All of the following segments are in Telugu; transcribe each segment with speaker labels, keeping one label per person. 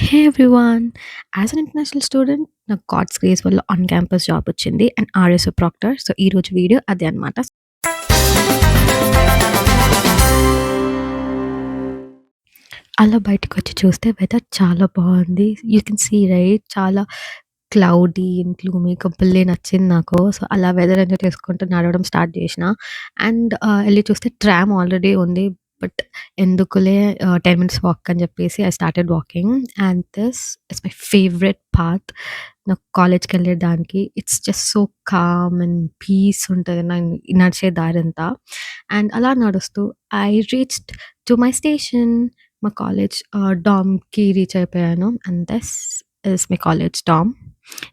Speaker 1: Hey everyone! As an international student, నాకు గాడ్స్ గ్రేస్ వల్ల ఆన్ క్యాంపస్ జాబ్ వచ్చింది అండ్ ఆర్ఎస్ఓ ప్రాక్టర్. సో ఈరోజు వీడియో అదే అనమాట. అలా బయటకొచ్చి చూస్తే వెదర్ చాలా బాగుంది. యూ కెన్ సీ రైట్, చాలా క్లౌడీ అండ్ గ్లూమీగా భలే నచ్చింది నాకు. సో అలా వెదర్ ఎంజాయ్ చేసుకుంటూ నడవడం స్టార్ట్ చేసిన. అండ్ ఎళ్లి చూస్తే ట్రామ్ ఆల్రెడీ ఉంది. బట్ ఎందుకులే 10 మినిట్స్ వాక్ అని చెప్పేసి I started walking. And this is my favourite path. నాకు కాలేజ్‌కెళ్ళేదానికి it's just so calm and peace ఉంటది. నడిచే దారంతా. అండ్ అలా నడుస్తూ I reached to my station. మా కాలేజ్ డామ్‌కి రీచ్ అయిపోయాను. And this is my college dam.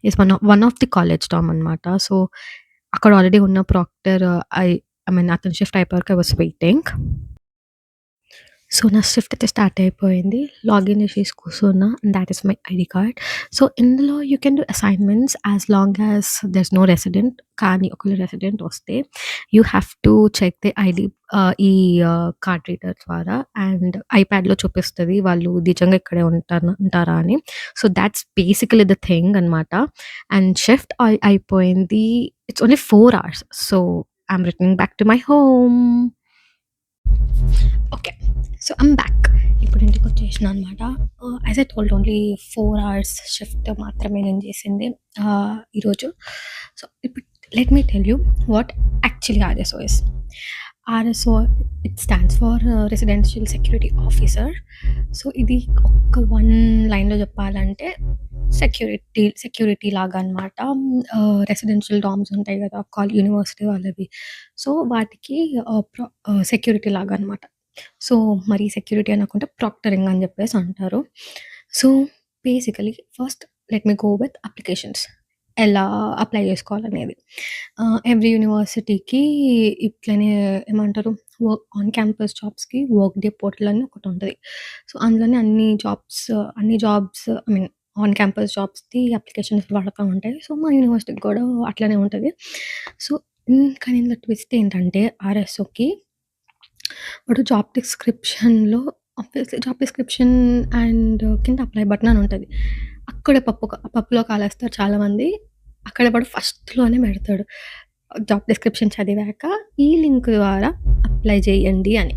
Speaker 1: Is one of the college dam అనమాట. సో, అక్కడ ఆల్రెడీ ఉన్న ప్రాక్టర్ ఐ మీన్ అతను షిఫ్ట్ అయిపోయే వరకు ఐ వాస్ వెయిటింగ్. సో, నా షిఫ్ట్ అయితే స్టార్ట్ అయిపోయింది. లాగిన్ చేసేసి కూర్చున్నా. That is my ID card. So, ఇందులో you can do assignments as long as there is no resident. కానీ ఒకవేళ రెసిడెంట్ వస్తే you have to check the ID ఈ కార్డ్ రీడర్ ద్వారా. అండ్ ఐప్యాడ్‌లో చూపిస్తది వాళ్ళు నిజంగా ఇక్కడే ఉంటారా అని. So, that's basically the thing అనమాట. అండ్ షిఫ్ట్ అయిపోయింది. It's only 4 hours. So, I'm returning back to my home. Okay. So, I'm back. ఇప్పుడు ఇంటికొచ్చేసినా అనమాట. As I told only 4 hours shift మాత్రమే నేను చేసింది ఈరోజు. సో, ఇప్పుడు let me tell you what actually RSO is. RSO it stands for residential security officer. So, ఇది ఒక్క వన్ లైన్‌లో చెప్పాలంటే సెక్యూరిటీ లాగా అనమాట. రెసిడెన్షియల్ డామ్స్ ఉంటాయి గదా! యూనివర్సిటీ వాళ్ళవి. సో, వాటికి సెక్యూరిటీ లాగా అనమాట. సో, మరి సెక్యూరిటీ అనకుండా ప్రాక్టరింగ్ అని జెప్పేసి అంటారు. So, basically first let me go with applications. ఎలా అప్లై జేసుకోవాలనేది. ఎవ్రీ యూనివర్సిటీకి ఇట్లనే ఏమంటారు, ఆన్ క్యాంపస్ జాబ్స్‌కి వర్క్ డే పోర్టల్ అని ఒకటుంటది. సో, అందులోనే అన్ని jobs I mean on campus జాబ్స్‌ది అప్లికేషన్స్ పడతా ఉంటాయి. సో, మా యూనివర్సిటీకి గూడా అట్లనే ఉంటది. సో, కానీ ఇందులో ట్విస్ట్ ఏంటంటే ఆర్ఎస్ఓకి వాడు జాబ్ డిస్క్రిప్షన్ అండ్ కింద అప్లై బటన్ అని ఉంటది. అక్కడే పప్పులో కాలేస్తారు చాలామంది. అక్కడ వాడు ఫస్ట్‌లోనే పెడతాడు. జాబ్ డిస్క్రిప్షన్ చదివాక ఈ లింక్ ద్వారా అప్లై చేయండి అని.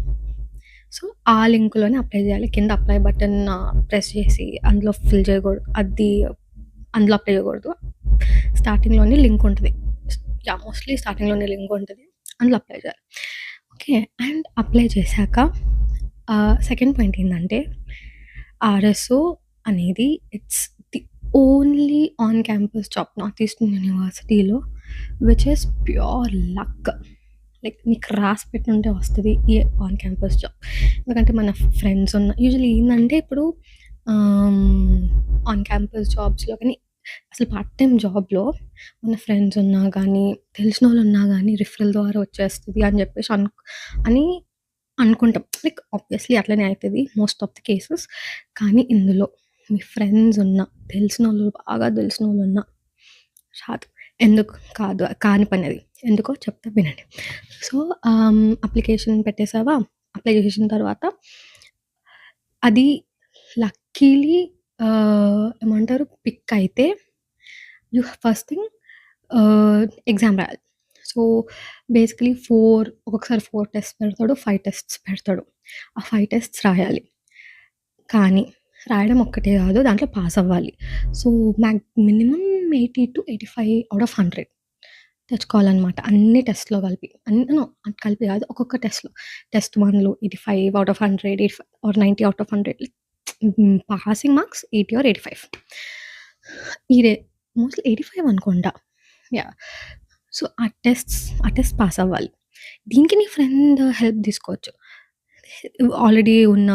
Speaker 1: సో, ఆ లింక్‌లోనే అప్లై చేయాలి. కింద అప్లై బటన్ ప్రెస్ చేసి అందులో ఫిల్ చేయకూడదు. అందులో అప్లై చేయకూడదు. స్టార్టింగ్‌లోనే లింక్ ఉంటది. మోస్ట్‌లీ స్టార్టింగ్‌లోనే లింక్ ఉంటది. అందులో అప్లై చేయాలి. ఓకే. అండ్ అప్లై చేశాక సెకండ్ పాయింట్ ఏందంటే ఆర్ఎస్ఓ అనేది it's the only on campus job North Eastern యూనివర్సిటీలో which is pure luck. Like నీకు రాసి పెట్టుంటే వస్తది ఈ ఆన్ క్యాంపస్ జాబ్. ఎందుకంటే మన ఫ్రెండ్స్ యూజువల్లీ ఏందంటే ఇప్పుడు ఆహ్, ఆన్ క్యాంపస్ జాబ్స్‌లో గాని అసలు పార్ట్ టైమ్ జాబ్‌లో మన ఫ్రెండ్స్ ఉన్నా గానీ, తెలిసినోళ్ళున్నా గానీ రిఫరల్ ద్వారా వచ్చేస్తది అని జెప్పేసి అని అనుకుంటాం. లైక్ ఆబ్వియస్‌లీ అట్లనే అయితది మోస్ట్ ఆఫ్ ది కేసెస్. కానీ ఇందులో మీ ఫ్రెండ్స్ తెలిసినోళ్ళు, బాగా తెలిసినోళ్ళున్నా రాదు. ఎందుకు కాని పనది. ఎందుకో చెప్తా వినండి. So, application పెట్టేసావా? అప్లై చేసేసిన తర్వాత అది లక్కీలీ ఏమంటారు పిక్ అయితే ఫస్ట్ థింగ్ ఎగ్జామ్ రాయాలి. సో, బేసికలీ ఒక్కొక్కసారి 4 టెస్ట్స్ పెడతాడు. 5 టెస్ట్స్ పెడతాడు. ఆ 5 టెస్ట్స్ రాయాలి. కానీ రాయడం ఒక్కటే గాదు. దాంట్లో పాస్ అవ్వాలి. సో, మినిమమ్ 80-85 ఔట్ ఆఫ్ 100 తెచ్చుకోవాలనమాట. అన్ని టెస్ట్‌లో కలిపి. నో కలిపి గాదు. ఒక్కొక్క టెస్ట్‌లో. టెస్ట్ 1లో 85 out of 100, 85 or 90 out of 100. Passing marks 80 or 85. ఇదే మోస్ట్‌లీ 85 అనుకుంటా. యాహ్! సో, ఆ టెస్ట్ పాస్ అవ్వాలి. దీనికి నీ ఫ్రెండ్ హెల్ప్ తీసుకోవచ్చు. ఆల్రెడీ ఉన్న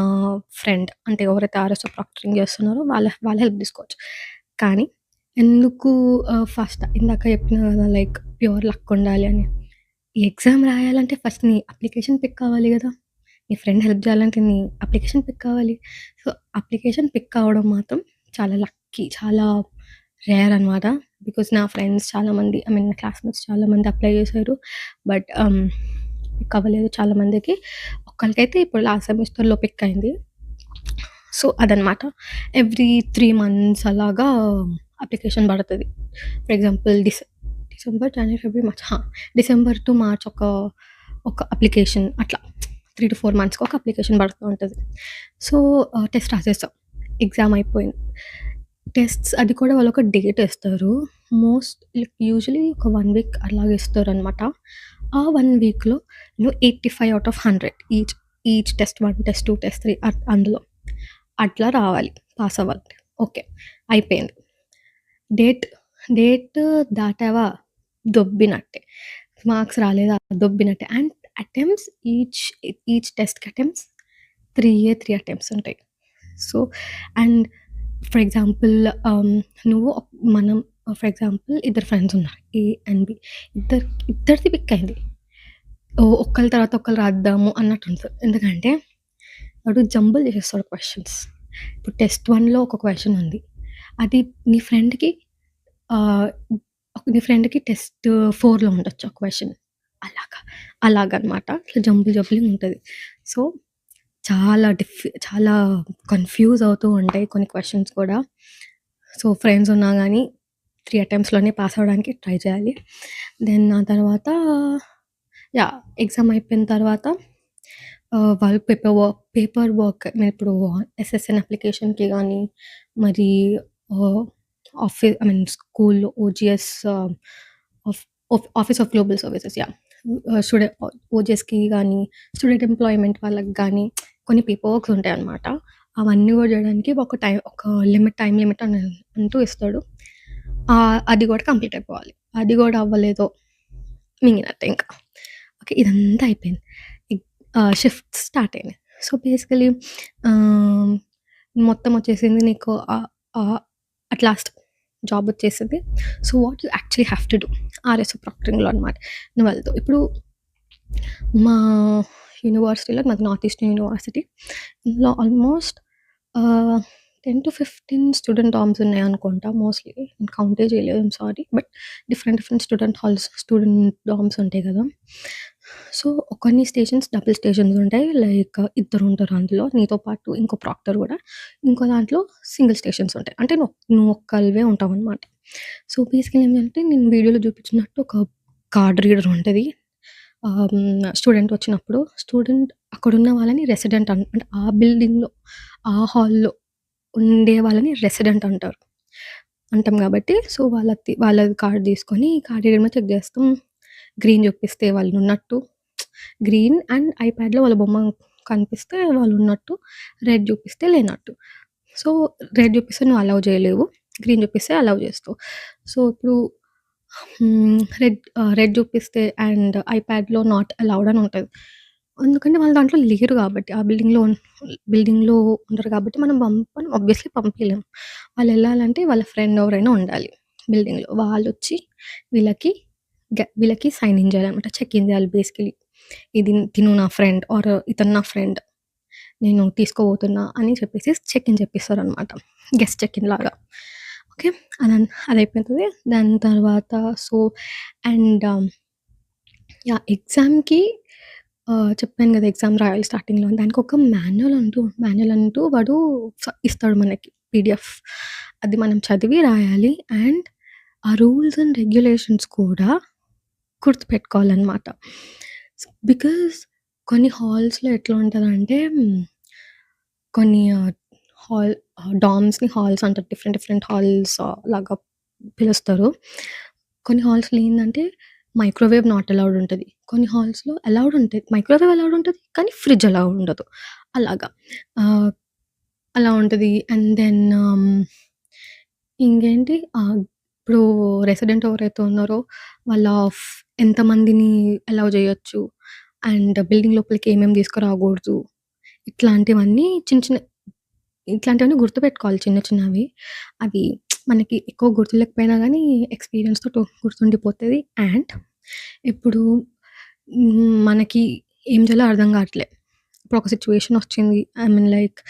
Speaker 1: ఫ్రెండ్ అంటే ఎవరైతే ఆర్ఎస్ఓ ప్రాక్టరింగ్ చేస్తున్నారో వాళ్ళ హెల్ప్ తీసుకోవచ్చు. కానీ ఎందుకు ఫస్ట్ ఇందాక చెప్పిన కదా లైక్ ప్యూర్ లక్ ఉండాలి అని. ఈ ఎగ్జామ్ రాయాలంటే ఫస్ట్ నీ అప్లికేషన్ పిక్ కావాలి గదా! నీ ఫ్రెండ్ హెల్ప్ చేయాలంటే నీ అప్లికేషన్ పిక్ కావాలి. సో, అప్లికేషన్ పిక్ అవ్వడం మాత్రం చాలా లక్కీ. చాలా రేర్ అనమాట. బికాజ్ నా ఫ్రెండ్స్ చాలామంది ఐ మీన్ నా క్లాస్‌మేట్స్ చాలామంది అప్లై చేశారు. బట్ పిక్ అవ్వలేదు చాలామందికి. ఒక్కళ్ళకైతే ఇప్పుడు లాస్ట్ సెమిస్టర్‌లో పిక్ అయింది. సో, అదనమాట. ఎవ్రీ 3 మంత్స్ అలాగా అప్లికేషన్ పడతది. For example December, January, February, March December to March ఒక అప్లికేషన్ అట్లా 3-4 మంత్స్‌కి ఒక అప్లికేషన్ పడుతూ ఉంటది. సో, టెస్ట్ రాసేసాం. ఎగ్జామ్ అయిపోయింది. టెస్ట్స్ అది కూడా వాళ్ళొక డేట్ ఇస్తారు. యూజువల్లీ ఒక 1 వీక్ అలాగా ఇస్తారనమాట. ఆ 1 వీక్‌లో నువ్వు 85 out of 100 each test 1, test 2, test 3 అందులో. అట్లా రావాలి. పాస్ అవ్వాలి. ఓకే. అయిపోయింది. డేట్ డేట్ దాటావా దొబ్బినట్టే. మార్క్స్ రాలేదా దొబ్బినట్టే. అండ్ అటెంప్ట్స్ ఈచ్ టెస్ట్‌కి అటెంప్ట్స్ 3 అటెంప్ట్స్ ఉంటాయి. సో, అండ్ ఫర్ ఎగ్జాంపుల్ నువ్వు మనం ఫర్ ఎగ్జాంపుల్ ఇద్దరు ఫ్రెండ్స్ ఉన్నారు. A and B. ఇద్దరిది పిక్ అయింది. ఒకళ్ళ తర్వాత ఒకళ్ళు రాద్దాము అన్నట్టుంటది. ఎందుకంటే వాడు జంబుల్ చేసేస్తాడు క్వెషన్స్. ఇప్పుడు టెస్ట్ 1లో ఒక క్వెషన్ ఉంది. అది నీ ఫ్రెండ్‌కి ఆహ్, నీ ఫ్రెండ్‌కి టెస్ట్ 4లో ఉండొచ్చు ఆ క్వెషన్. అలాగా. అలాగనమాట. ఇట్లా జంబులింగ్ ఉంటది. సో, చాలా కన్‌ఫ్యూజ్ అవుతూ ఉంటాయి కొన్ని క్వెషన్స్ కూడా. సో, ఫ్రెండ్స్ ఉన్నా గానీ 3 అటెంప్ట్స్‌లోనే పాస్ అవ్వడానికి ట్రై చేయాలి. దెన్ ఆ తర్వాత ఎగ్జామ్ అయిపోయిన తర్వాత వాళ్ళు పేపర్ వర్క్ నేనిప్పుడు ఎస్ఎస్ఎన్ అప్లికేషన్‌కి గానీ, మరి ఆహ్, స్కూల్‌లో OGS of office of global services స్టూడె ఓజీఎస్‌కి గానీ, స్టూడెంట్ ఎంప్లాయ్‌మెంట్ వాళ్ళకి గానీ కొన్ని పేపర్ వర్క్స్ ఉంటాయనమాట. అవన్నీ గూడా జేయడానికి ఒక టైమ్ లిమిట్ అంటూ ఇస్తాడు. అది గూడా కంప్లీట్ అయిపోవాలి. అది గూడా అవ్వలేదో మింగినట్టే ఇంకా. ఓకే. ఇదంతా అయిపోయింది. షిఫ్ట్స్ స్టార్ట్ అయినాయి. సో, బేసికలీ ఆహ్, మొత్తం వచ్చేసింది నీకు అట్ లాస్ట్ జాబ్ వచ్చేసింది. So, what you actually have to do RS ప్రాక్టరింగ్‌లో అనమాట. నువ్వు వెళ్తావు. ఇప్పుడు మా యూనివర్సిటీలో మాది నార్త్ ఈస్టర్న్ యూనివర్సిటీ. ఇందులో ఆల్మోస్ట్ ఆహ్, 10-15 స్టూడెంట్ డార్మ్స్ ఉన్నాయనుకుంటా మోస్ట్‌లీ. నేను కౌంటే చేయలేదు. Sorry. But different student dorms ఉంటాయి కదా! సో, కొన్ని స్టేషన్స్ డబుల్ స్టేషన్స్ ఉంటాయి. లైక్ ఇద్దరుంటారు అందులో. నీతో పాటు ఇంకో ప్రాక్టర్ గూడా. ఇంకో దాంట్లో సింగిల్ స్టేషన్స్ ఉంటాయి. అంటే నువ్వు ఒక్కళ్ళవే ఉంటావనమాట. సో, బేసికల్లీ ఏంటంటే నేను వీడియోలో చూపించినట్టు ఒక కార్డ్ రీడర్ ఉంటది. స్టూడెంట్ వచ్చినప్పుడు అక్కడున్న వాళ్ళని రెసిడెంట్ అంటే ఆ బిల్డింగ్‌లో, ఆ హాల్‌లో ఉండే వాళ్ళని రెసిడెంట్ అంటారు. అంటాం గాబట్టి సో, వాళ్ళది కార్డ్ తీసుకొని కార్డ్ రీడర్ మీద చెక్ చేస్తాం. గ్రీన్ చూపిస్తే వాళ్ళున్నట్టు, గ్రీన్ అండ్ ఐప్యాడ్‌లో వాళ్ళ బొమ్మ కనిపిస్తే వాళ్ళున్నట్టు, రెడ్ చూపిస్తే లేనట్టు. సో, రెడ్ చూపిస్తే నువ్వు అలౌ చేయలేవు. గ్రీన్ చూపిస్తే అలౌ చేస్తావు. సో, ఇప్పుడు రెడ్ చూపిస్తే అండ్ ఐప్యాడ్‌లో నాట్ అలౌడ్ అని ఉంటది. ఎందుకంటే వాళ్ళు దాంట్లో లేరు గాబట్టి. ఆ బిల్డింగ్‌లో ఉండరు గాబట్టి మనం ఆబ్వియస్‌లీ పంపియలేం. వాళ్ళెళ్ళాలంటే వాళ్ళ ఫ్రెండ్ ఎవరైనా ఉండాలి బిల్డింగ్‌లో. వాళ్ళొచ్చి వీళ్ళకి వీళ్ళకి సైన్ ఇన్ జేయాలనమాట. చెక్ ఇన్ జేయాలి బేసికల్లీ. తిను నా ఫ్రెండ్ ఆర్ ఇతను నా ఫ్రెండ్. నేను తీసుకోబోతున్నా అని చెప్పేసి చెక్ ఇన్ చెప్పిస్తారనమాట. గెస్ట్ చెక్ ఇన్ లాగా. ఓకే. అదయిపోతది. దాని తర్వాత సో, అండ్ ఎగ్జామ్‌కి చెప్పాను గదా! ఎగ్జామ్ రాయాలి స్టార్టింగ్‌లో. దానికొక మాన్యువల్ అంటూ వాడు ఇస్తాడు మనకి పీడీఎఫ్. అది మనం చదివి రాయాలి. అండ్ ఆ రూల్స్ అండ్ రెగ్యులేషన్స్ కూడా గుర్తుపెట్టుకోవాలనమాట. బికాజ్ కొన్ని హాల్స్‌లో ఎట్లా ఉంటదంటే కొన్ని డామ్స్‌ని హాల్స్ అంటారు. డిఫరెంట్ హాల్స్ లాగా పిలుస్తారు. కొన్ని హాల్స్‌లో ఏందంటే మైక్రోవేవ్ నాట్ అలౌడ్ ఉంటది. కొన్ని హాల్స్‌లో అలౌడ్ ఉంటది. మైక్రోవేవ్ అలౌడ్ ఉంటది. కానీ ఫ్రిడ్జ్ అలౌడ్ ఉండదు. అలాగా. ఆహ్, అలా ఉంటది. అండ్ దెన్ ఇంకేంటి ఇప్పుడు రెసిడెంట్ ఎవరైతే ఉన్నారో వాళ్ళ ఎంతమందిని అలౌ చేయొచ్చు. అండ్ బిల్డింగ్ లోపలికి ఏమేమి తీసుకురాకూడదు. ఇట్లాంటివన్నీ ఇట్లాంటివన్నీ గుర్తుపెట్టుకోవాలి చిన్న చిన్నవి. అవి మనకి ఎక్కువ గుర్తులేకపోయినా గానీ ఎక్స్‌పీరియన్స్‌తో గుర్తుండిపోతది. అండ్ ఇప్పుడు మనకి ఏం చేయాలో అర్థం కావట్లే. ఇప్పుడు ఒక సిట్యుయేషన్ వచ్చింది. లైక్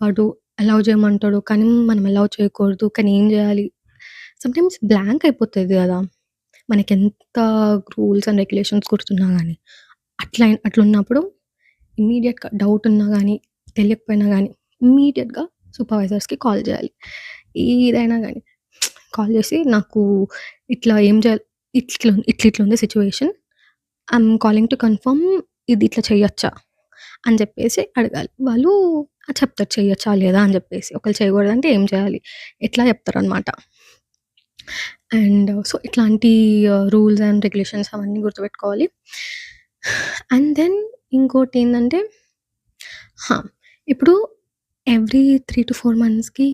Speaker 1: వాడు అలౌ చేయమంటాడు. కానీ మనం అలౌ చేయకూడదు. కానీ ఏం చేయాలి? సమ్‌టైమ్స్ బ్లాంక్ అయిపోతది గదా! మనకెంత రూల్స్ అండ్ రెగ్యులేషన్స్ గుర్తున్నా గానీ. అట్లున్నప్పుడు ఇమ్మీడియేట్‌గా డౌట్ ఉన్నా గానీ, తెలియకపోయినా గానీ ఇమ్మీడియేట్‌గా సూపర్వైజర్స్‌కి కాల్ జేయాలి. ఏదైనా గానీ కాల్ జేసి నాకు ఇట్లా ఏం చేయాలి, ఇట్లిట్లుంది సిట్యుయేషన్. కాలింగ్ టు కన్ఫర్మ్ ఇది ఇట్లా చేయొచ్చా? అని జెప్పేసి అడగాలి. వాళ్ళు చెప్తారు చేయొచ్చా లేదా అని జెప్పేసి. ఒకవేళ చేయకూడదంటే ఏం చేయాలి? ఇట్లా చెప్తారనమాట. అండ్ సో, ఇట్లాంటి రూల్స్ అండ్ రెగ్యులేషన్స్ అవన్నీ గుర్తుపెట్టుకోవాలి. అండ్ దెన్ ఇంకోటేందంటే హా! ఇప్పుడు ఎవ్రీ 3-4 మంత్స్‌కి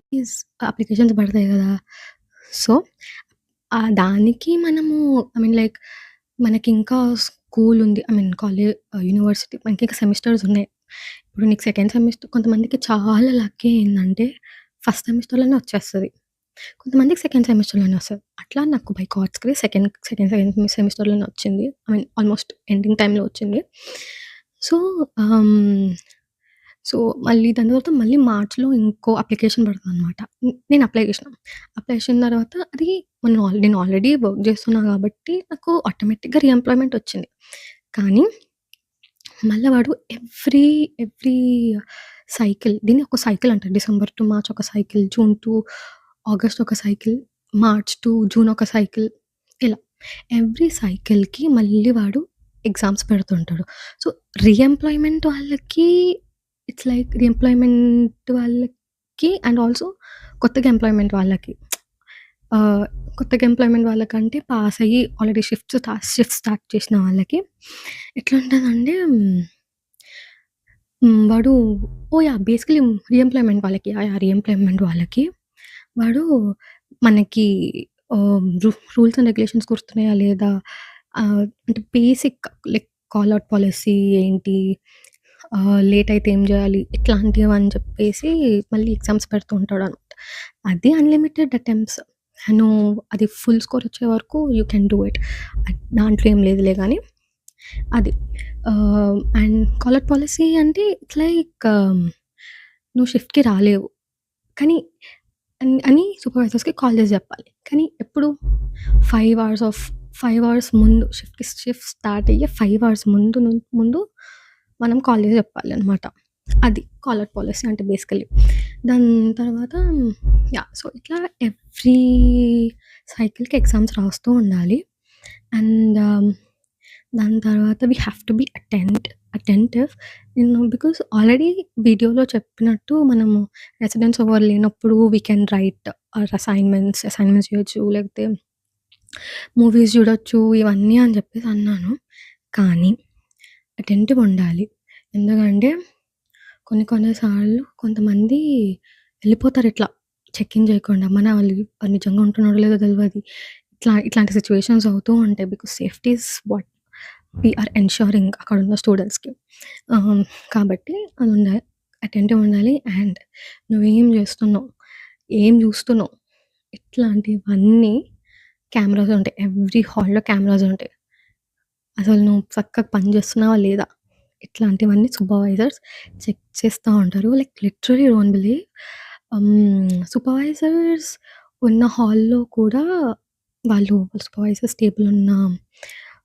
Speaker 1: అప్లికేషన్స్ పడతాయి గదా! సో, దానికి మనము ఐ మీన్ లైక్ మనకింకా స్కూలుంది. ఐ మీన్ యూనివర్సిటీ మనకింకా సెమిస్టర్స్ ఉన్నాయి. ఇప్పుడు నీకు సెకండ్ సెమిస్టర్ కొంతమందికి చాలా లక్కీ ఏందంటే ఫస్ట్ సెమిస్టర్‌లోనే వచ్చేస్తది. కొంతమందికి సెకండ్ సెమిస్టర్‌లోనే వస్తది. అట్లా నాకు బై గాడ్స్ గ్రేస్ సెకండ్ సెమిస్టర్‌లోనే వచ్చింది. ఐ మీన్ ఆల్మోస్ట్ ఎండింగ్ టైమ్‌లో వచ్చింది. సో, ఆహ్, సో, మళ్ళీ దాని తర్వాత మళ్ళీ మార్చ్‌లో ఇంకో అప్లికేషన్ పడతదనమాట. నేను అప్లై చేసిన. అప్లై చేసిన తర్వాత అది నేను ఆల్రెడీ వర్క్ చేస్తున్నా కాబట్టి నాకు ఆటోమేటిక్‌గా రీఎంప్లాయ్‌మెంట్ వచ్చింది. కానీ మళ్ళా వాడు ఎవ్రీ సైకిల్ దీన్ని ఒక సైకిల్ అంటారు. డిసెంబర్ టు మార్చ్ ఒక సైకిల్, జూన్ టు ఆగస్ట్ ఒక సైకిల్, మార్చ్ టు జూన్ ఒక సైకిల్ ఇలా. ఎవ్రీ సైకిల్‌కి మళ్ళీ వాడు ఎగ్జామ్స్ పెడుతుంటాడు. సో, రీఎంప్లాయ్‌మెంట్ వాళ్ళకి ఇట్స్ లైక్ రీఎంప్లాయ్‌మెంట్ వాళ్ళకి అండ్ ఆల్సో కొత్తగా ఎంప్లాయ్‌మెంట్ వాళ్ళకి. ఆహ్, కొత్తగా ఎంప్లాయ్‌మెంట్ వాళ్ళకంటే పాస్ అయ్యి ఆల్రెడీ షిఫ్ట్స్ స్టార్ట్ చేసిన వాళ్ళకి ఎట్లుంటదంటే వాడు యాహ్! బేసికల్లీ రీఎంప్లాయ్‌మెంట్ వాళ్ళకి రీఎంప్లాయ్‌మెంట్ వాళ్ళకి వాడు మనకి రూల్స్ అండ్ రెగ్యులేషన్స్ గుర్తున్నాయా లేదా? అంటే basic like call out policy ఏంటి? లేట్ అయితే ఏం జేయాలి? ఇట్లాంటివని చెప్పేసి మళ్ళీ ఎగ్జామ్స్ పెడుతూ ఉంటాడనమాట. అది అన్‌లిమిటెడ్ అటెంప్ట్స్. నువ్వు అది ఫుల్ స్కోర్ వచ్చే వరకు యూ కెన్ డూ ఇట్. దాంట్లో ఏం లేదులే గానీ అది. అండ్ కాల్ ఔట్ పాలిసీ అంటే ఇట్స్ లైక్ నువ్వు షిఫ్ట్‌కి రాలేవు. కానీ అని సూపర్వైజర్స్‌కి కాల్ చేసి జెప్పాలి. కానీ ఎప్పుడు 5 అవర్స్ ముందు షిఫ్ట్ స్టార్ట్ అయ్యే 5 అవర్స్ ముందు మనం కాల్ చేసి జెప్పాలనమాట. అది కాల్ ఔట్ పాలిసీ అంటే బేసికల్లీ. దాని తర్వాత యాహ్! సో, ఇట్లా ఎవ్రీ సైకిల్‌కి ఎగ్జామ్స్ రాస్తూ ఉండాలి. అండ్ దాని తర్వాత we have to be attentive because already వీడియోలో చెప్పినట్టు మనము రెసిడెన్స్ ఎవరు లేనప్పుడు వీ కెన్ రైట్ అసైన్‌మెంట్స్ చేయొచ్చు. లేకపోతే మూవీస్ చూడొచ్చు. ఇవన్నీ అని చెప్పేసి అన్నాను. కానీ అటెంటివ్ ఉండాలి. ఎందుకంటే కొన్ని సార్లు కొంతమంది వెళ్ళిపోతారు ఇట్లా చెక్ ఇన్ చేయకుండా. వాళ్ళు నిజంగా ఉంటున్నారో లేదో తెలవది. ఇట్లాంటి సిట్యుయేషన్స్ అవుతూ ఉంటాయి. Because safety is what we are ensuring అక్కడున్న స్టూడెంట్స్‌కి. కాబట్టి అదుండాలి. అటెంటివ్ ఉండాలి. అండ్ నువ్వేం జేస్తున్నావు? ఏం జూస్తున్నావు? ఇట్లాంటివన్నీ కెమెరాస్ ఉంటాయి. ఎవ్రీ హాల్‌లో కెమెరాస్ ఉంటాయి. అసలు నువ్వు చక్కగా పని జేస్తున్నావా లేదా? ఇట్లాంటివన్నీ సూపర్వైజర్స్ చెక్ చేస్తా ఉంటారు. Like literally you won't believe supervisors ఉన్న హాల్‌లో కూడా సూపర్వైజర్స్ టేబుల్ ఉన్న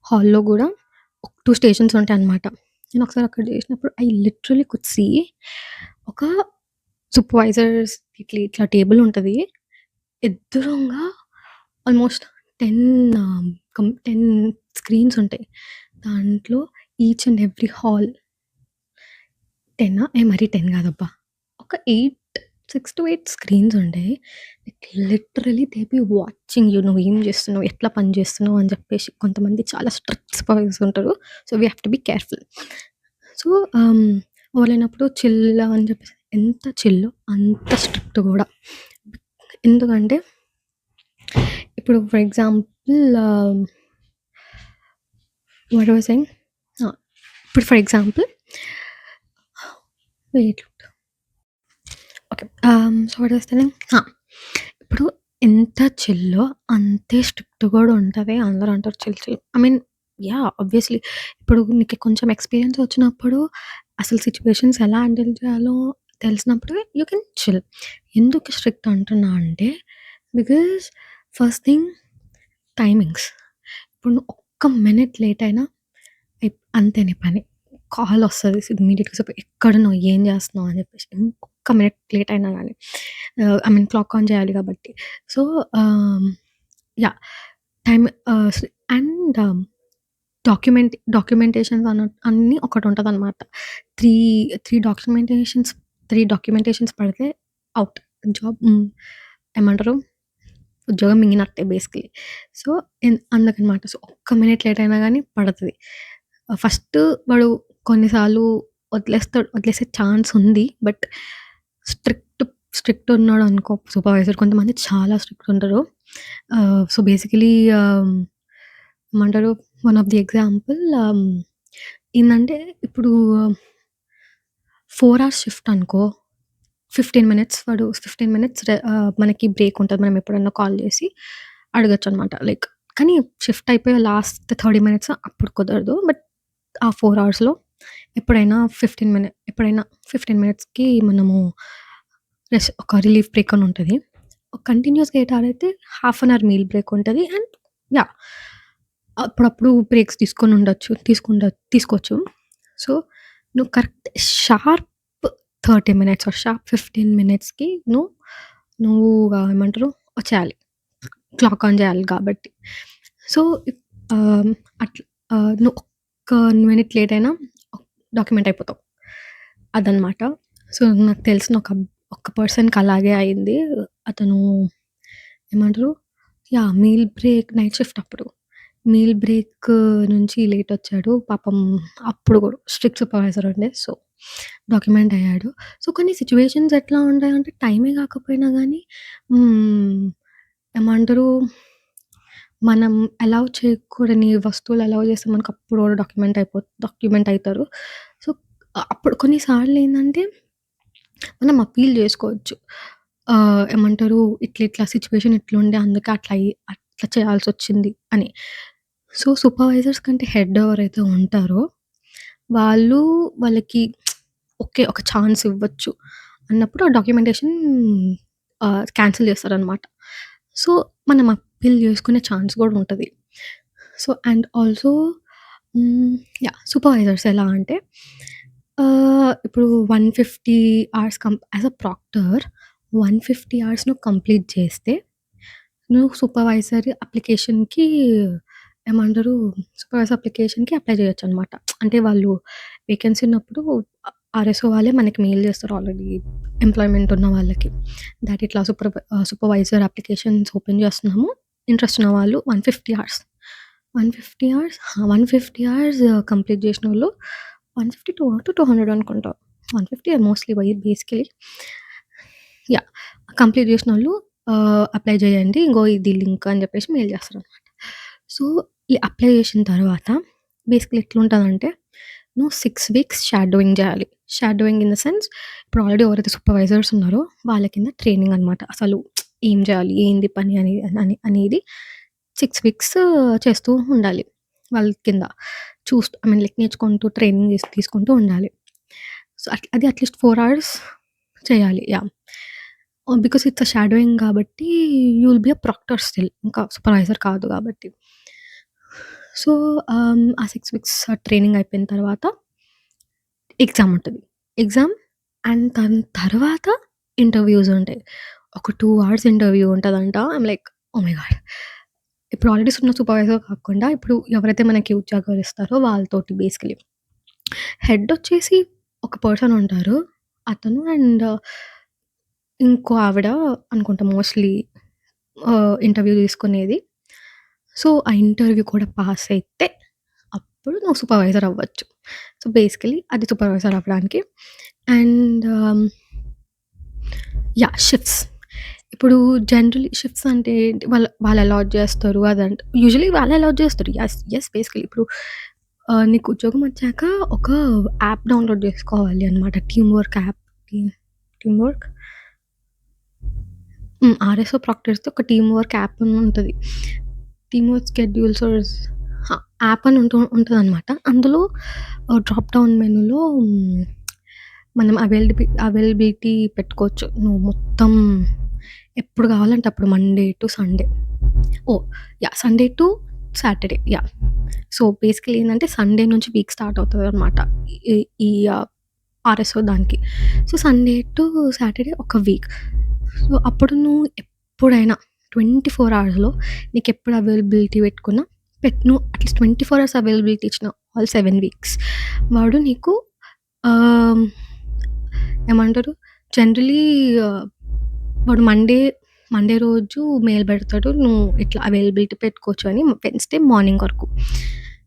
Speaker 1: హాల్‌లో గూడా 2 స్టేషన్స్ ఉంటాయన్నమాట. నేను ఒకసారి అక్కడ చేసినప్పుడు ఐ లిటరల్లీ కుడ్ సీ ఒక సూపర్వైజర్స్ ఇట్లా టేబుల్ ఉంటది. ఎదురుంగా ఆల్మోస్ట్ 10 10 స్క్రీన్స్ ఉంటాయి. దాంట్లో ఈచ్ అండ్ ఎవ్రీ హాల్ 10 మరీ 10 కాదబ్బా! ఒక 6-8 స్క్రీన్స్ ఉంటాయి. Literally they be watching you. నువ్వేం చేస్తున్నావు? ఎట్లా పని చేస్తున్నావు? అని చెప్పేసి కొంతమంది చాలా స్ట్రిక్ట్ సూపర్వైజర్స్ ఉంటారు. So, we have to be careful. So, ఎవరు లేనప్పుడు చిల్ అని చెప్పేసి ఎంత చిల్లో అంత స్ట్రిక్ట్ గూడా. ఎందుకంటే ఇప్పుడు for example what I was saying ఇప్పుడు for example wait okay. So, what I was telling ఇప్పుడు ఎంత చిల్లో అంతే స్ట్రిక్ట్ గూడా ఉంటది. అందరూ అంటారు chill. I mean yeah! Obviously ఇప్పుడు నీకు కొంచెం ఎక్స్‌పీరియన్స్ వచ్చినప్పుడు అసలు సిట్యుయేషన్స్ ఎలా హ్యాండిల్ చేయాలో తెలిసినప్పుడు యూ కెన్ చిల్. ఎందుకు స్ట్రిక్ట్ అంటున్నా అంటే బికాజ్ ఫస్ట్ థింగ్ టైమింగ్స్. ఇప్పుడు నువ్వు ఒక్క మినిట్ లేట్ అయినా అంతే నీ పని. కాల్ వస్తది ఇమ్మీడియేట్‌గా ఎక్కడున్నావు? ఏం చేస్తున్నావు? అని చెప్పేసి. ఒక్క మినిట్ లేట్ అయినా గానీ ఐ మీన్ క్లాక్ ఆన్ చేయాలి కాబట్టి. సో, ఆహ్, యాహ్! టైమ్ స్ అండ్ డాక్యుమెంటేషన్స్ అన్నీ ఒకటుంటదనమాట. 3 డాక్యుమెంటేషన్స్ పడితే ఔట్. జాబ్ ఏమంటారు? ఉద్యోగం మింగినట్టే బేసికల్లీ. సో, అందుకనమాట. సో, ఒక్క మినిట్ లేట్ అయినా గానీ పడతది. ఫస్ట్ వాడు కొన్నిసార్లు వదిలేసే ఛాన్స్ ఉంది. బట్ స్ట్రిక్ట్ స్ట్రిక్ట్ ఉన్నాడనుకో సూపర్వైజర్, కొంతమంది చాలా స్ట్రిక్ట్ ఉంటారు. సో, బేసికలీ ఏమంటారు? వన్ ఆఫ్ ది ఎగ్జాంపుల్ ఏందంటే ఇప్పుడు 4 అవర్స్ షిఫ్ట్ అనుకో, 15 మినిట్స్ మనకి బ్రేక్ ఉంటది. మనం ఎప్పుడన్నా కాల్ చేసి అడగొచ్చనమాట. లైక్ కానీ షిఫ్ట్ అయిపోయి లాస్ట్ 30 మినిట్స్ అప్పుడు కుదరదు. బట్ ఆ 4 అవర్స్‌లో ఎప్పుడైనా 15 మినిట్స్‌కి మనము ఒక రిలీఫ్ బ్రేక్ అని ఉంటది. కంటిన్యూయస్‌గా 8 అవర్ అయితే half an hour meal break ఉంటది. And yeah! అప్పుడప్పుడు బ్రేక్స్ తీసుకోవచ్చు. సో, నువ్వు correct sharp 30 minutes or sharp 15 మినిట్స్‌కి నువ్వు ఏమంటారు వచ్చేయాలి. క్లాక్ ఆన్ చేయాలి కాబట్టి. సో, ఆహ్, అట్లా నువ్వు ఒక్క మినిట్ లేట్ అయినా డాక్యుమెంట్ అయిపోతావు. అదనమాట. సో, నాకు తెలిసిన ఒక పర్సన్‌కి అలాగే అయింది. అతను ఏమంటారు? Yeah! Meal break night shift అప్పుడు. మీల్ బ్రేక్ నుంచి లేటొచ్చాడు. పాపం అప్పుడు గూడా స్ట్రిక్ట్ సూపర్వైజర్ ఉండే. సో, డాక్యుమెంట్ అయ్యాడు. సో, కొన్ని సిట్యుయేషన్స్ ఎట్లా ఉంటాయంటే టైమే గాకపోయినా గానీ హ్మ్. ఏమంటారు? మనం అలౌ చేయకూడని వస్తువులు అలౌ చేస్తే మనకప్పుడు గూడా డాక్యుమెంట్ అయితారు. సో, అప్పుడు కొన్ని సార్లేందంటే మనం అప్పీల్ జేసుకోవచ్చు. ఏమంటారు? ఇట్లా సిట్యుయేషన్ ఇట్లుండే అందుకే అట్లా చేయాల్సొచ్చింది అని. సో, సూపర్వైజర్స్ కంటే హెడ్ ఎవరైతే ఉంటారో వాళ్ళకి ఓకే. ఒక ఛాన్స్ ఇవ్వచ్చు అన్నప్పుడు ఆ డాక్యుమెంటేషన్ క్యాన్సిల్ చేస్తారనమాట. సో, మనం అప్పీల్ చేసుకునే ఛాన్స్ గూడా ఉంటది. So, and also yeah! Supervisors ఎలా అంటే ఇప్పుడు 150 hours as a proctor 150 hours నువ్వు కంప్లీట్ చేస్తే నువ్వు ఏమంటారు? సూపర్వైజర్ అప్లికేషన్‌కి అప్లై చేయొచ్చనమాట. అంటే వాళ్ళు వేకెన్సీ ఉన్నప్పుడు ఆర్ఎస్ఓ వాళ్ళే మనకి మెయిల్ చేస్తారు ఆల్రెడీ ఎంప్లాయ్‌మెంట్ ఉన్న వాళ్ళకి. దట్ ఇట్లా సూపర్వైజర్ అప్లికేషన్స్ ఓపెన్ చేస్తున్నాము. ఇంట్రెస్ట్ ఉన్న వాళ్ళు 150 అవర్స్. 150 అవర్స్ 150 అవర్స్ కంప్లీట్ చేసినోళ్ళు 150-200 అనుకుంటా. 150 మోస్ట్‌లీ బేసికలీ. యాహ్! కంప్లీట్ చేసినోళ్ళు అప్లై చేయండి. ఇగో ఇది లింక్ అని చెప్పేసి మెయిల్ చేస్తారనమాట. సో, ఈ అప్లై చేసిన తర్వాత బేసికల్లీ ఎట్లుంటదంటే నువ్వు 6 వీక్స్ షాడోయింగ్ జేయాలి. షాడోయింగ్ ఇన్ ద సెన్స్ ఇప్పుడు ఆల్రెడీ ఎవరైతే సూపర్వైజర్స్ ఉన్నారో వాళ్ళ కింద ట్రైనింగ్ అనమాట. అసలు ఏం జేయాలి? ఏంది పని అనేది 6 వీక్స్ చేస్తూ ఉండాలి. వాళ్ళ కింద ఐ మీన్ లైక్ నేర్చుకుంటూ ట్రైనింగ్ తీసుకుంటూ ఉండాలి. సో, అది అట్‌లీస్ట్ 4 అవర్స్ చేయాలి. Yeah! Because it's a shadowing కాబట్టి you will be a proctor still. ఇంకా సూపర్వైజర్ కాదు కాబట్టి. సో, ఆ 6 వీక్స్ ట్రైనింగ్ అయిపోయిన తర్వాత ఎగ్జామ్ ఉంటది. ఎగ్జామ్ అండ్ దాని తర్వాత ఇంటర్‌వ్యూస్ ఉంటాయి. ఒక 2 అవర్స్ ఇంటర్‌వ్యూ ఉంటదంట. I'm like oh my God! ఇప్పుడు ఆల్రెడీ ఉన్న సూపర్వైజర్ కాకుండా ఇప్పుడు ఎవరైతే మనకి ఉద్యోగాలు ఇస్తారో వాళ్ళతోటి బేసికలీ. హెడ్ వచ్చేసి ఒక పర్సన్ ఉంటారు. అతను అండ్ ఇంకో ఆవిడ అనుకుంటా మోస్ట్‌లీ ఇంటర్వ్యూ తీసుకునేది. సో, ఆ ఇంటర్వ్యూ కూడా పాస్ అయితే అప్పుడు నువ్వు సూపర్వైజర్ అవ్వచ్చు. సో, బేసికలీ అది సూపర్వైజర్ అవ్వడానికి. And yeah! షిఫ్ట్స్. ఇప్పుడు జనరల్లీ షిఫ్ట్స్ అంటే ఏంటి వాళ్ళు అలాట్ చేస్తారు యూజువల్లీ వాళ్ళే అలాట్ చేస్తారు. యెస్ బేసికలీ ఇప్పుడు నీకు ఉద్యోగం వచ్చాక ఒక యాప్ డౌన్‌లోడ్ చేసుకోవాలి అన్నమాట. Team work app. Team work? RSO ప్రాక్టర్స్‌ది ఒక టీమ్ వర్క్ యాప్ అని ఉంటది. టీమ్ వర్క్ షెడ్యూల్సర్స్ యాప్ అని ఉంటదనమాట. అందులో డ్రాప్ డౌన్ మెనూలో మనం అవైలబిలిటీ పెట్టుకోవచ్చు. నువ్వు మొత్తం ఎప్పుడు కావాలంటే అప్పుడు Monday to Sunday. Oh! Yeah! Sunday to Saturday. Yeah! So, basically ఏందంటే సండే నుంచి వీక్ స్టార్ట్ అవుతదనమాట. ఈ ఈ ఆర్ఎస్ఓ దానికి. సో, సండే టు సాటర్‌డే ఒక వీక్. సో, అప్పుడు నువ్వు ఎప్పుడైనా 24 అవర్స్‌లో నీకెప్పుడు అవైలబిలిటీ పెట్టుకున్నా నువ్వు అట్‌లీస్ట్ 24 అవర్స్ అవైలబిలిటీ ఇచ్చిన ఆల్ 7 వీక్స్ వాడు నీకు ఆహ్, ఏమంటారు జనరలీ వాడు మండే రోజు మెయిల్ పెడతాడు. నువ్వు ఇట్లా అవైలబిలిటీ పెట్టుకోవచ్చు అని వెడ్నెస్‌డే మార్నింగ్ వరకు.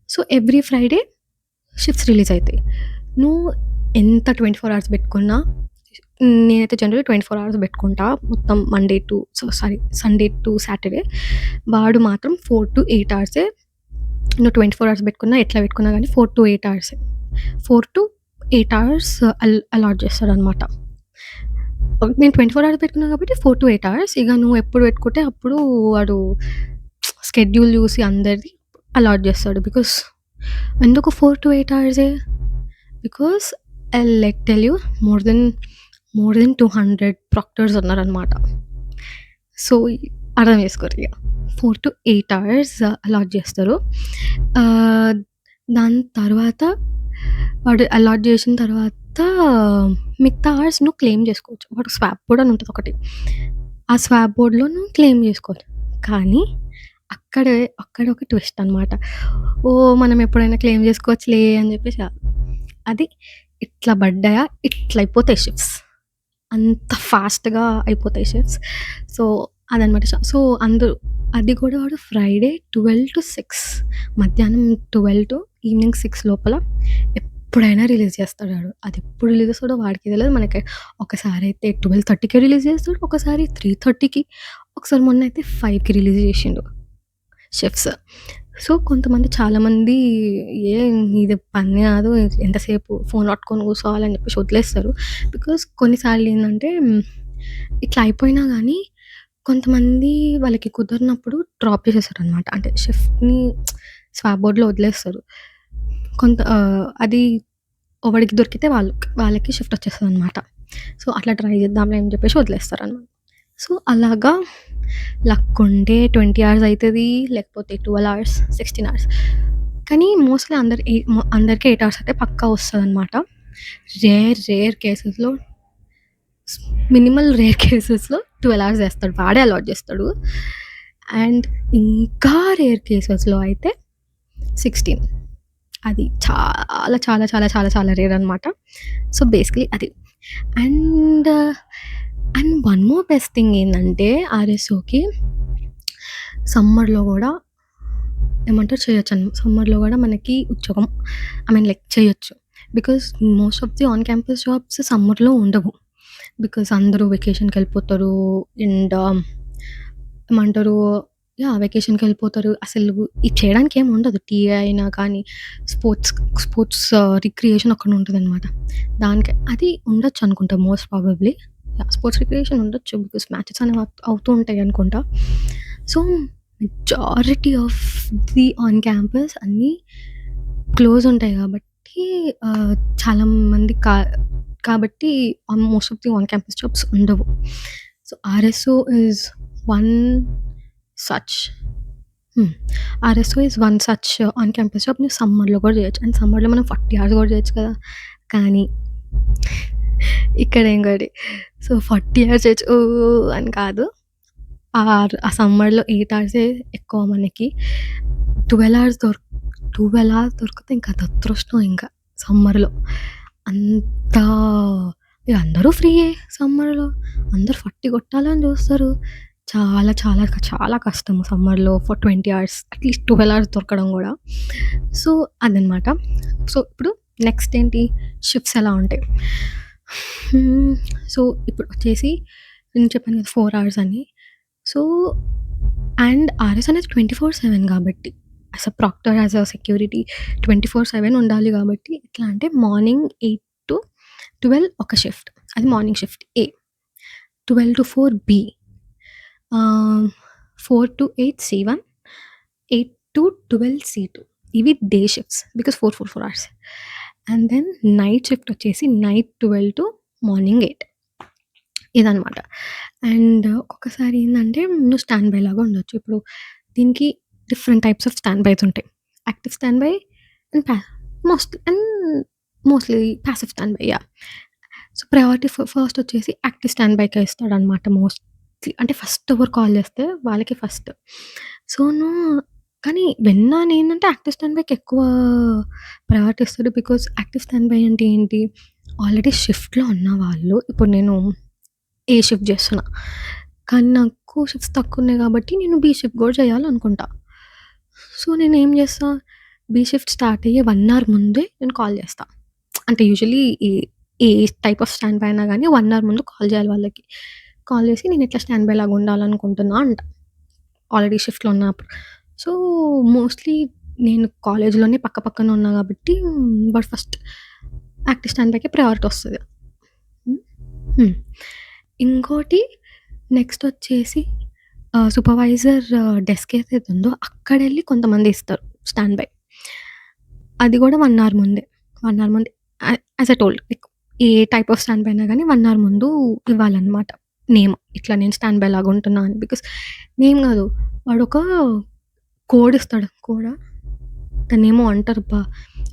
Speaker 1: So, every Friday shifts release అయితాయి. నువ్వు ఎంత 24 అవర్స్ పెట్టుకున్నా నేనైతే జనరల్‌గా 24 అవర్స్ పెట్టుకుంటా. మొత్తం సండే టు సాటర్‌డే. వాడు మాత్రం 4-8 అవర్సే. నువ్వు 24 అవర్స్ పెట్టుకున్నా, ఎట్లా పెట్టుకున్నా గానీ 4-8 అవర్సే. 4-8 అవర్స్ అలాట్ చేస్తాడనమాట. నేను 24 అవర్స్ పెట్టుకున్నా కాబట్టి 4-8 అవర్స్. ఇక నువ్వు ఎప్పుడు పెట్టుకుంటే అప్పుడు వాడు స్కెడ్యూల్ చూసి అందరిది అలాట్ చేస్తాడు. బికాస్ ఎందుకు 4-8 అవర్సే? Because like tell you more than 200 proctors ఉన్నారనమాట. సో, అర్థం చేసుకోరు ఇగ. 4-8 అవర్స్ అలాట్ చేస్తారు. దాని తర్వాత వాడు అలాట్ చేసిన తర్వాత మిగతా అవర్స్ నువ్వు క్లెయిమ్ చేసుకోవచ్చు. వాడు స్వాప్ బోర్డ్ అని ఉంటది ఒకటి. ఆ స్వాప్ బోర్డ్‌లో నువ్వు క్లెయిమ్ చేసుకోవచ్చు. కానీ అక్కడ ఒక ట్విస్ట్ అనమాట. ఓహ్! మనం ఎప్పుడైనా క్లెయిమ్ చేసుకోవచ్చులే అని చెప్పేసి కాదు. అది ఇట్లా పడ్డాయా ఇట్లా అయిపోతాయి షిఫ్ట్స్. అంత ఫాస్ట్‌గా అయిపోతాయి షిఫ్ట్స్. సో, అదనమాట. సో, అది కూడా వాడు ఫ్రైడే 12-6 మధ్యాహ్నం 12 టు ఈవినింగ్ 6 లోపల ఎప్పుడైనా రిలీజ్ చేస్తాడు వాడు. అది ఎప్పుడు రిలీజ్ చేస్తాడో వాడికి తెలీదు. మనకి ఒకసారైతే 12:30కే రిలీజ్ చేస్తాడు. ఒకసారి 3:30కి, ఒకసారి మొన్నైతే 5కి రిలీజ్ చేసిండు షిఫ్ట్స్. సో, చాలామంది ఇది పని కాదు. ఎంతసేపు ఫోన్ పట్టుకొని కూర్చోవాలని చెప్పేసి వదిలేస్తారు. బికాజ్ కొన్నిసార్లు ఏందంటే ఇట్లా అయిపోయినా గానీ కొంతమంది వాళ్ళకి కుదరనప్పుడు డ్రాప్ చేసేస్తారనమాట. అంటే షిఫ్ట్‌ని స్వాప్ బోర్డ్‌లో వదిలేస్తారు. అది ఎవడికి దొరికితే వాళ్ళకి షిఫ్ట్ వచ్చేస్తదనమాట. సో, అట్లా ట్రై చేద్దాంలే అని చెప్పేసి వదిలేస్తారనమాట. సో, అలాగా లక్కుంటే 20 అవర్స్ అయితది. లేకపోతే 12 అవర్స్, 16 అవర్స్. కానీ మోస్ట్‌లీ అందరికి 8 అవర్స్ అయితే పక్కా వస్తదనమాట. రేర్ కేసెస్‌లో రేర్ కేసెస్‌లో 12 అవర్స్ చేస్తాడు. వాడే అలాట్ చేస్తాడు. అండ్ ఇంకా రేర్ కేసెస్‌లో అయితే 16. అది చాలా చాలా చాలా చాలా చాలా రేర్ అనమాట. సో, బేసికలీ అది. And one more best thing ఏందంటే ఆర్ఎస్ఓకి సమ్మర్‌లో గూడా చేయొచ్చనమాట. సమ్మర్‌లో గూడా మనకి ఉద్యోగం లైక్ చేయొచ్చు. Because most of the on campus jobs సమ్మర్‌లో ఉండవు. బికాజ్ అందరూ వెకేషన్‌కెళ్ళిపోతారు. అండ్ ఏమంటారు వెకేషన్‌కెళ్ళిపోతారు. అసలు ఇది చేయడానికి ఏమి ఉండదు. టీఏ అయినా కానీ స్పోర్ట్స్ రిక్రియేషన్ అక్కడ ఉంటదనమాట. అది ఉండొచ్చు అనుకుంటా మోస్ట్ ప్రాబబ్లీ. స్పోర్ట్స్ రిక్రియేషన్ ఉండొచ్చు. బికాజ్ మ్యాచెస్ అనేవి అవుతూ ఉంటాయి అనుకుంటా. So, majority of the on campus అన్నీ క్లోజ్ ఉంటాయి కాబట్టి చాలా మంది కాబట్టి most of the on campus jobs ఉండవు. So, RSO is one such RSO is one such on campus job. నువ్వు సమ్మర్‌లో కూడా చేయొచ్చు. అండ్ సమ్మర్‌లో మనం 40 అవర్స్ కూడా చేయొచ్చు కదా! కానీ ఇక్కడ ఇంకోటి. సో, 40 అవర్స్ చేయొచ్చు అని కాదు. ఆ సమ్మర్‌లో 8 అవర్సే ఎక్కువ మనకి. 12 అవర్స్ 12 అవర్స్ దొరికితే ఇంకా అదృష్టం ఇంకా సమ్మర్‌లో. అంతా ఇగ అందరూ ఫ్రీయే సమ్మర్‌లో. అందరూ 40 కొట్టాలని చూస్తారు. చాలా చాలా చాలా కష్టం సమ్మర్‌లో ఫర్ 20 అవర్స్ అట్‌లీస్ట్ 12 అవర్స్ దొరకడం గూడా. సో, అదనమాట. సో, ఇప్పుడు నెక్స్ట్ ఏంటి షిఫ్ట్స్ ఎలా ఉంటాయి. సో, ఇప్పుడు వచ్చేసి నేను చెప్పాను కదా 4 అవర్స్ అని. సో, అండ్ ఆర్ఎస్ అనేది 24/7 కాబట్టి as a proctor, as a security 24/7 ఉండాలి కాబట్టి ఎట్లా అంటే మార్నింగ్ 8-12 ఒక షిఫ్ట్. అది morning shift A. 12-4 B. 4-8 C one. 8-12 C two. ఇవి day shifts. Because 4 hours. And then night shift వచ్చేసి నైట్ 12 టు మార్నింగ్ 8. ఇదనమాట. అండ్ ఒక్కొక్కసారి ఏందంటే నువ్వు స్టాండ్ బై లాగా ఉండొచ్చు. ఇప్పుడు దీనికి different types of standbys ఉంటాయి. Active standby and mostly passive standby yeah! So, priority first వచ్చేసి యాక్టివ్ స్టాండ్ బైకే ఇస్తాడనమాట మోస్ట్‌లీ. అంటే ఫస్ట్ ఎవరు కాల్ చేస్తే వాళ్ళకి ఫస్ట్. సో, కానీ విన్నానేంటంటే యాక్టివ్ స్టాండ్ బైకి ఎక్కువ ప్రయారిటీ ఇస్తాడు. బికాజ్ యాక్టివ్ స్టాండ్ బై అంటే ఏంటి? ఆల్రెడీ షిఫ్ట్‌లో ఉన్నవాళ్ళు ఇప్పుడు నేను ఏ షిఫ్ట్ చేస్తున్నా. కానీ నాకు షిఫ్ట్స్ తక్కువున్నాయి కాబట్టి నేను బీ షిఫ్ట్ గూడా చేయాలనుకుంటా. సో, నేనేం చేస్తా, బీ షిఫ్ట్ స్టార్ట్ అయ్యే 1 అవర్ ముందే నేను కాల్ చేస్తా. అంటే usually A A type of standby అయినా గానీ 1 అవర్ ముందు కాల్ చేయాలి వాళ్ళకి. కాల్ చేసి నేనిట్లా స్టాండ్ బై లాగా ఉండాలనుకుంటున్నా అంటా. ఆల్రెడీ షిఫ్ట్‌లో ఉన్నప్పుడు. సో, మోస్ట్‌లీ నేను కాలేజ్‌లోనే పక్క పక్కన ఉన్నా కాబట్టి బట్ ఫస్ట్ యాక్టివ్ స్టాండ్ బైకే ప్రయారిటీ వస్తది. హ్మ్. హ్మ్. ఇంకోటి నెక్స్టొచ్చేసి సూపర్వైజర్ డెస్క్ ఏదైతే ఉందో అక్కడెళ్ళి కొంతమంది ఇస్తారు స్టాండ్ బై. అది గూడా 1 అవర్ ముందే. 1 అవర్ ముందే as I told like a type of standby అయినా గానీ 1 అవర్ ముందు ఇవ్వాలనమాట. నేమ్. ఇట్లా నేను స్టాండ్ బై లాగా ఉంటున్నా అని. బికాజ్ నేమ్ గాదు. వాడొక కోడ్ ఇస్తాడు. కోడా? దాన్నేమో అంటారబ్బా!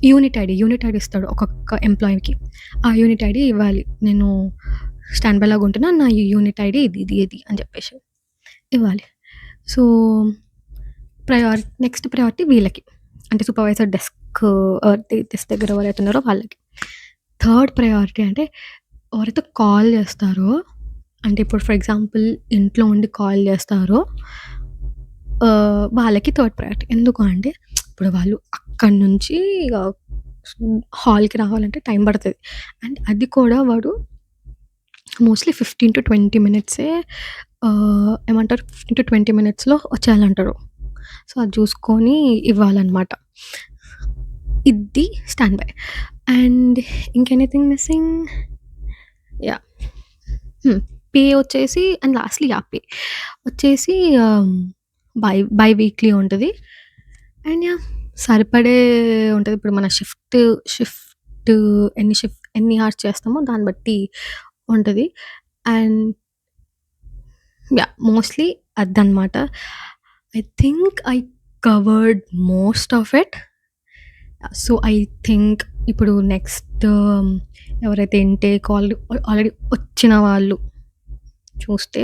Speaker 1: యూనిట్ ఐడీ ఇస్తాడు ఒక్కొక్క ఎంప్లాయీకి. ఆ యూనిట్ ఐడీ ఇవ్వాలి. నేను స్టాండ్ బై లాగా ఉంటున్నా. నా యూనిట్ ఐడీ ఇది అని చెప్పేసి ఇవ్వాలి. సో, నెక్స్ట్ ప్రయారిటీ వీళ్ళకి. అంటే సూపర్వైజర్ డెస్క్ దగ్గర ఎవరైతే ఉన్నారో వాళ్ళకి. థర్డ్ ప్రయారిటీ అంటే ఎవరైతే కాల్ చేస్తారో అంటే ఇప్పుడు ఫర్ ఎగ్జాంపుల్ ఇంట్లో ఉండి కాల్ చేస్తారో వాళ్ళకి థర్డ్ ప్రయారిటీ. ఎందుకు అంటే ఇప్పుడు వాళ్ళు అక్కడి నుంచి హాల్‌కి రావాలంటే టైం పడతది. అండ్ అది కూడా వాడు మోస్ట్‌లీ 15-20 మినిట్సే ఏమంటారు 15-20 మినిట్స్‌లో వచ్చేయాలంటారు. సో, అది చూసుకొని ఇవ్వాలనమాట. ఇది స్టాండ్ బై. అండ్ ఇంకెనిథింగ్ మిస్సింగ్? యాహ్! పే వచ్చేసి అండ్ లాస్ట్‌లీ పే వచ్చేసి బై వీక్లీ ఉంటది. అండ్ సరిపడే ఉంటది. ఇప్పుడు మన షిఫ్ట్ ఎన్ని అవర్స్ చేస్తామో దాన్ని బట్టి ఉంటది. అండ్ మోస్ట్‌లీ అదనమాట. I think I covered most of it. So, I think ఇప్పుడు నెక్స్ట్ ఎవరైతే ఇంటేక్ ఆల్రెడీ వచ్చిన వాళ్ళు చూస్తే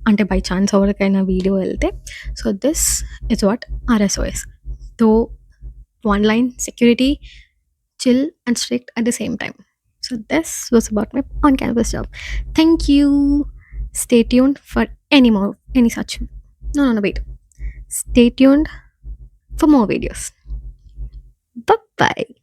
Speaker 1: అంటే బై చాన్స్ ఎవరికైనా వీడియో వెళ్తే సో, దిస్ ఇస్ వాట్ ఆర్ఎస్ఓఎస్. తో one line security, chill and strict at the same time. So, this was about my on campus job. Thank you. Stay tuned for any such. No, wait. Stay tuned for more videos. Bye bye.